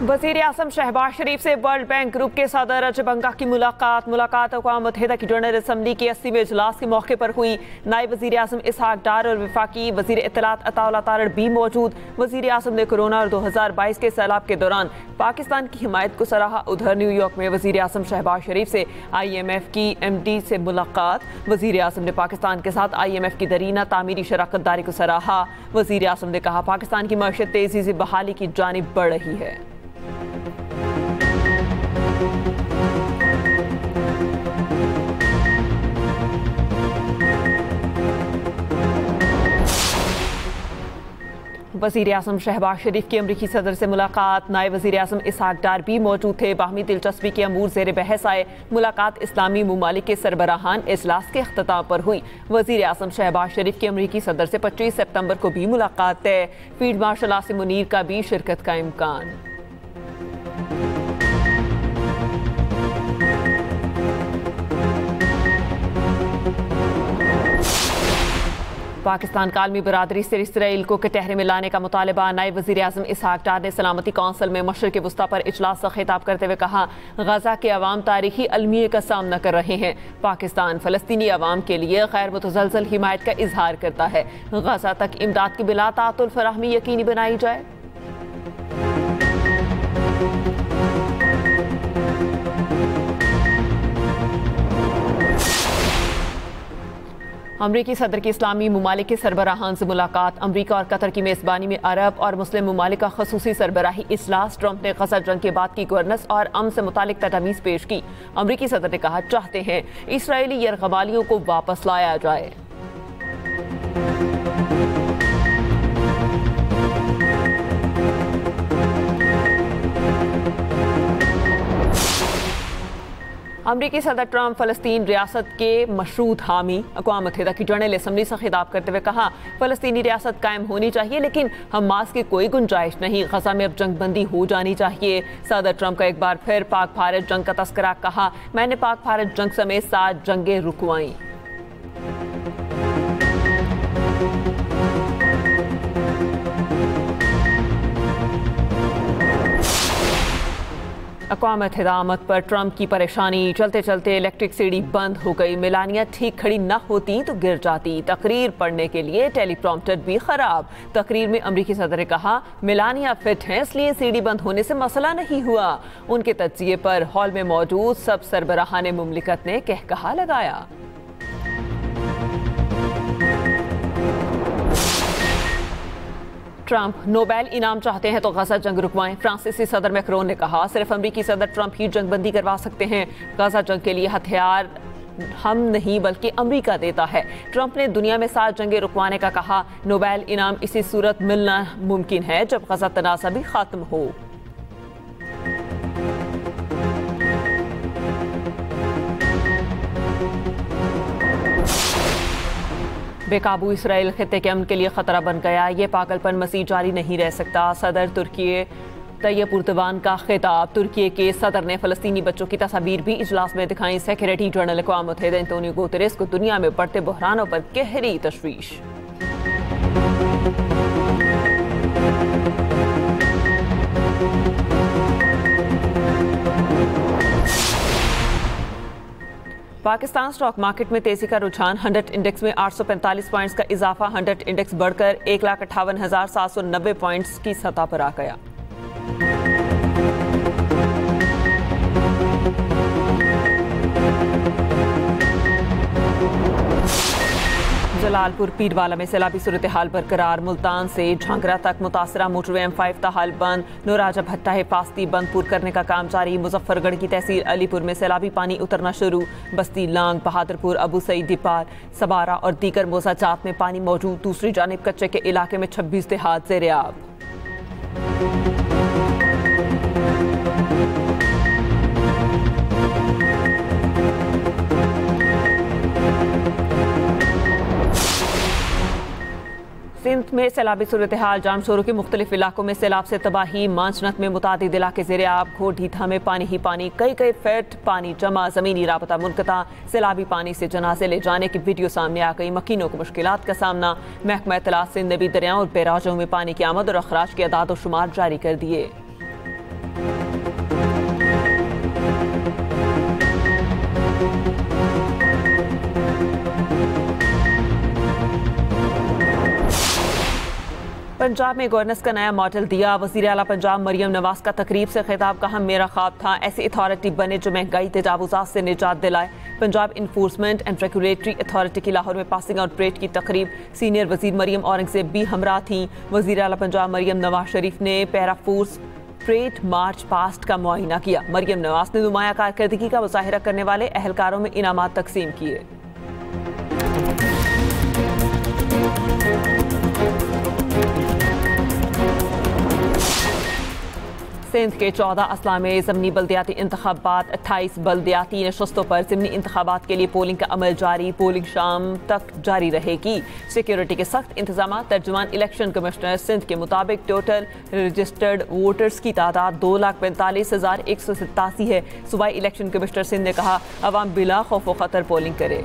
वज़ीर आज़म शहबाज शरीफ से world bank group के सदर अजय बंगा की मुलाकात अक़वाम मुत्तहिदा की जनरल असम्बली के 80वें इजलास के मौके पर हुई। नायब वज़ीर आज़म इसहाक डार और वफाकी वज़ीर इत्तलात अताउल्लाह तारड़ भी मौजूद। वज़ीर आज़म ने कोरोना और 2022 के सैलाब के दौरान पाकिस्तान की हिमायत को सराहा। उधर न्यूयॉर्क में वज़ीर आज़म शहबाज शरीफ से IMF की MD से मुलाकात। वज़ीर आज़म ने पाकिस्तान के साथ IMF की दरीना तामीरी शराकत दारी को सराहा। वज़ीर आज़म ने कहा, पाकिस्तान की मईशत तेज़ी से बहाली की जानिब बढ़ रही है। वज़ीर आज़म शहबाज शरीफ की अमरीकी सदर से मुलाकात। नायब वज़ीर आज़म इसहाक डार भी मौजूद थे। बाहमी दिलचस्पी के अमूर ज़ेर बहस आए। मुलाकात इस्लामी मुमालिक के सरबराहान इजलास के अख्ताम पर हुई। वज़ीर आज़म शहबाज शरीफ की अमरीकी सदर से 25 सितंबर को भी मुलाकात है। फील्ड मार्शल आसिम मुनीर का भी शिरकत का इम्कान। पाकिस्तान कालमी बरादरी से इसराइल को कटहरे में लाने का मुतालबा। नायब वज़ीर आज़म इसहाक डार ने सलामती कौंसिल में मशरिक़ वस्ता पर इजलास से खिताब करते हुए कहा, गजा के अवाम तारीखी अलमिये का सामना कर रहे हैं। पाकिस्तान फ़लस्तीनी अवाम के लिए गैर मुतज़लज़ल हिमायत का इजहार करता है। गजा तक इमदाद की बिला तातुल फराहमी यकीनी बनाई जाए। अमरीकी सदर की इस्लामी मुमालिक के सरबराहान से मुलाकात। अमरीका और कतर की मेज़बानी में अरब और मुस्लिम मुमालिक का खसूसी सरबराही इजलास। ट्रंप ने गजा जंग के बाद की गवर्नेंस और अमन से मुतालिक तजवीज़ पेश की। अमरीकी सदर ने कहा, चाहते हैं इसराइली यरगमालियों को वापस लाया जाए। अमरीकी सदर ट्रंप फ़लस्तीन रियासत के मशरूत हामी। अक़वाम मुत्तहिदा की जनरल असम्बली से खिताब करते हुए कहा, फ़लस्तीनी रियासत कायम होनी चाहिए लेकिन हमास की कोई गुंजाइश नहीं। गजा में अब जंगबंदी हो जानी चाहिए। सदर ट्रंप का एक बार फिर पाक भारत जंग का तस्करा। कहा, मैंने पाक भारत जंग समेत 7 जंगें रुकवाई। अक़वाम मुत्तहिदा आमद पर ट्रंप की परेशानी। चलते चलते इलेक्ट्रिक सीढ़ी बंद हो गई। मेलानिया ठीक खड़ी न होती तो गिर जाती। तकरीर पढ़ने के लिए टेलीप्रॉम्प्टर भी खराब। तकरीर में अमरीकी सदर ने कहा, मेलानिया फिट हैं इसलिए सीढ़ी बंद होने से मसला नहीं हुआ। उनके तज्जिए पर हॉल में मौजूद सब सरबराहान मुमलिकत ने कहकहा लगाया। ट्रंप नोबेल इनाम चाहते हैं तो गजा जंग रुकवाएं। फ्रांसीसी सदर मैक्रोन ने कहा, सिर्फ अमरीकी सदर ट्रंप ही जंगबंदी करवा सकते हैं। गजा जंग के लिए हथियार हम नहीं बल्कि अमरीका देता है। ट्रंप ने दुनिया में 7 जंगें रुकवाने का कहा। नोबेल इनाम इसी सूरत मिलना मुमकिन है जब गजा तनाज़ा भी खत्म हो। बेकाबू इसराइल खित्ते के अमन के लिए खतरा बन गया। ये पागलपन मज़ीद जारी नहीं रह सकता। सदर तुर्की तैयब उर्दवान का खिताब। तुर्की के सदर ने फ़लस्तीनी बच्चों की तस्वीर भी इजलास में दिखाई। सेक्रेटरी जनरल अक़वाम मुत्तहिदा एंटोनियो गुतेरेस को दुनिया में बढ़ते बहरानों पर गहरी तशवीश। पाकिस्तान स्टॉक मार्केट में तेजी का रुझान। 100 इंडेक्स में 845 पॉइंट्स का इजाफा। 100 इंडेक्स बढ़कर 1,58,790 पॉइंट्स की सतह पर आ गया। जलालपुर पीरवाला में सैलाबी सूरत हाल बरकरार। मुल्तान से झांगरा तक मुतासरा मोटरवे M5 ताहाल बंद। नूराजा भट्टा हिफाजती बंद पूर करने का काम जारी। मुजफ्फरगढ़ की तहसील अलीपुर में सैलाबी पानी उतरना शुरू। बस्ती लांग, बहादुरपुर, अबू सईद दीपार, सबारा और दीगर मोजाजात में पानी मौजूद। दूसरी जानिब कच्चे के इलाके में 26 देहात ज़ेर-ए-आब। सिंध में सैलाबी सूरत हाल। जामशोरों के मुख्तलिफ इलाकों में सैलाब से तबाही। मांचनत में मुतादिद इलाके ज़ेर आब। घोड़ीथा में पानी ही पानी, कई फीट पानी जमा। ज़मीनी राबता मुनक़ता। सैलाबी पानी से जनाजे ले जाने की वीडियो सामने आ गई। मकीनों को मुश्किलात का सामना। महकमा इत्तलात सिंध ने भी दरियाओं और बैराजों में पानी की आमद और अखराज के अदाद व शुमार जारी कर दिए। पंजाब में गवर्नेंस का नया मॉडल दिया। वज़ीर आला पंजाब मरियम नवाज का तकरीब से खिताब, कहा मेरा ख्वाब था ऐसी अथॉरिटी बने जो महंगाई तजावुज़ात से निजात दिलाए। Punjab enforcement and regulatory authority की लाहौर में पासिंग आउट परेड की तकरीब, सीनियर वज़ीर मरियम औरंगज़ेब भी हमरा थी। वज़ीर आला पंजाब मरियम नवाज शरीफ ने para force parade march past का मुआयना किया। मरियम नवाज ने नुमाया कारकर्दगी का मुजाहिरा करने वाले एहलकारों में इनामात तकसीम किए। सिंध के 14 अजला में ज़मनी बल्दियाती इंतखाबात, 28 बल्दियाती नशस्तों पर ज़मनी इंतखाबात के लिए पोलिंग का अमल जारी। पोलिंग शाम तक जारी रहेगी। सिक्योरिटी के सख्त इंतजाम। तर्जुमान इलेक्शन कमिश्नर सिंध के मुताबिक टोटल रजिस्टर्ड वोटर्स की तादाद 2,45,187 है। सूबाई इलेक्शन कमिश्नर सिंध ने कहा अवाम बिला खौफ व खतर पोलिंग करे।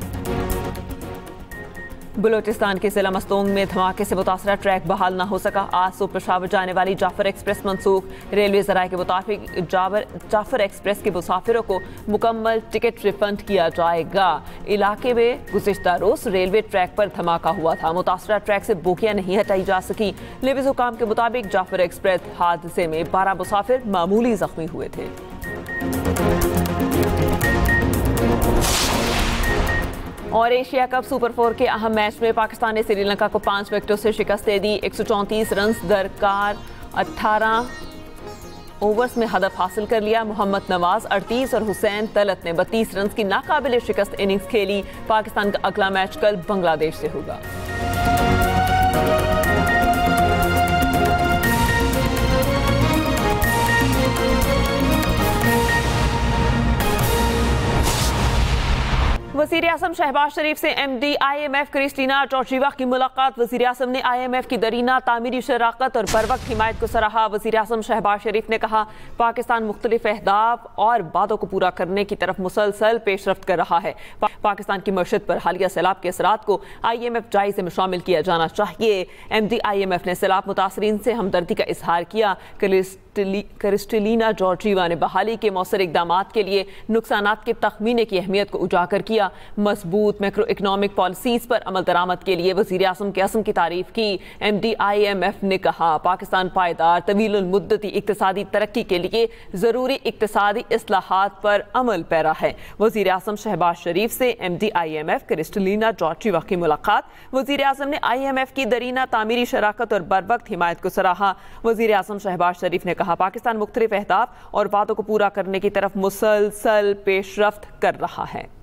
बलोचिस्तान के जिला मस्तोंग में धमाके से मुतासरा ट्रैक बहाल न हो सका। आज सुबह पेशावर जाने वाली जाफर एक्सप्रेस मनसूख। रेलवे ज़राए के मुताबिक जाफर एक्सप्रेस के मुसाफिरों को मुकम्मल टिकट रिफंड किया जाएगा। इलाके में गुज़िश्ता रोज़ रेलवे ट्रैक पर धमाका हुआ था। मुतासरा ट्रैक से बोगियां नहीं हटाई जा सकी। लिबिस हुकाम के मुताबिक जाफर एक्सप्रेस हादसे में 12 मुसाफिर मामूली जख्मी हुए थे। और एशिया कप सुपर 4 के अहम मैच में पाकिस्तान ने श्रीलंका को 5 विकेटों से शिकस्त दे दी। 134 रन दरकार 18 ओवर्स में हदफ हासिल कर लिया। मोहम्मद नवाज 38 और हुसैन तलत ने 32 रन की नाकाबिले शिकस्त इनिंग्स खेली। पाकिस्तान का अगला मैच कल बांग्लादेश से होगा। वज़ीर आज़म शहबाज शरीफ से MD IMF क्रिस्टीना जॉर्जीवा की मुलाकात। वज़ीर आज़म ने IMF की दरीना तामीरी शराकत और बरवक्त हिमायत को सराहा। वज़ीर आज़म शहबाज शरीफ ने कहा पाकिस्तान मुख्तलिफ अहदाफ और बातों को पूरा करने की तरफ मुसलसल पेशरफ्त कर रहा है। पाकिस्तान की मशहद पर हालिया सैलाब के असरात को IMF जायज़े में शामिल किया जाना चाहिए। MD IMF ने सैलाब मुतासरीन से हमदर्दी का इजहार किया। क्रिस्टलीना जॉर्जीवा ने बहाली के मौसर इकदामात के लिए नुकसानात के तखमीने की अहमियत को उजागर किया। मजबूत मैक्रो इकनॉमिक पॉलिसीज पर अमल दरामद के लिए वज़ीर आज़म के अज़्म की तारीफ की। MD IMF ने कहा पाकिस्तान पायदार तवील मुद्दती इक्तिसादी तरक्की के लिए ज़रूरी इक्तिसादी इस्लाहात पर अमल पैरा है। वज़ीर आज़म शहबाज शरीफ से MD IMF क्रिस्टलीना जॉर्जीवा की मुलाकात। वज़ीर आज़म ने IMF की दरीना तामीरी शराकत और बरवक्त हिमायत को सराहा। वज़ीर आज़म शहबाज शरीफ ने कहा पाकिस्तान मुख्तलिफ अहदाफ और बातों को पूरा करने की तरफ मुसलसल पेशरफ्त कर रहा है।